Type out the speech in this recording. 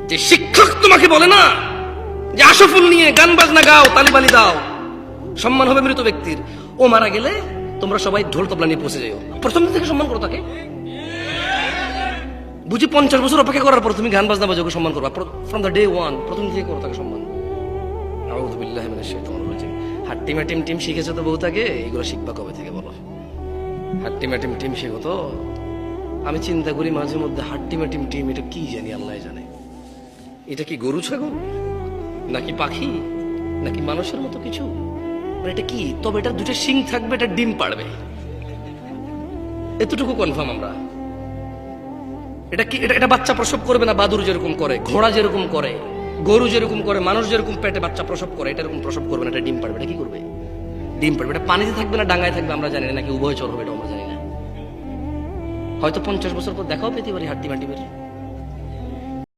যে শিক্ষক তোমাকে বলে না যে আশফুল নিয়ে গান বাজনা গাও, তালিবালি দাও, সম্মান হবে মৃত ব্যক্তির, ও মারা গেলে তোমরা সবাই ঢোল তবলা নিয়ে পৌঁছে যাও, প্রথম দিন থেকে সম্মান করো তাকে। বুঝি 50 বছর অপেক্ষা করার পর তুমি গান বাজনা বাজাকে সম্মান করবা? ফ্রম দ্য ডে ওয়ান, প্রথম থেকে করো তাকে সম্মান। আউযু বিল্লাহি মিনাশ শাইতানির রাজিম। হাট্টি ম্যাটিম টিম শিখেছো তো বহুত আগে, এগুলো শিখবা কবে থেকে বলো? হাট্টি ম্যাটিম টিম শিখো তো। আমি চিন্তা করি মাঝে মধ্যে, হাট্টি ম্যাটিম টিম এটা কি জানি, আল্লাহ জানে। এটা কি গরু ছাগল নাকি পাখি নাকি মানুষের মতো কিছু? এটা কি? তবে এটা দুটো শিং থাকবে, এটা ডিম পাড়বে, এতটুকু কনফার্ম আমরা। এটা কি? এটা বাচ্চা প্রসব করবে না? বাদুর যেরকম করে, ঘোড়া যেরকম করে, গরু যেরকম করে, মানুষ যেরকম পেটে বাচ্চা প্রসব করে, এটা এরকম প্রসব করবে না, এটা ডিম পাড়বে। এটা কি করবে? ডিম পাড়বে। এটা পানিতে থাকবে না ডাঙায় থাকবে আমরা জানি না, নাকি উভয় চর হবে এটা আমরা জানি না। হয়তো 50 বছর পর দেখাও পেতে পারি হাট্টি মাটিমের।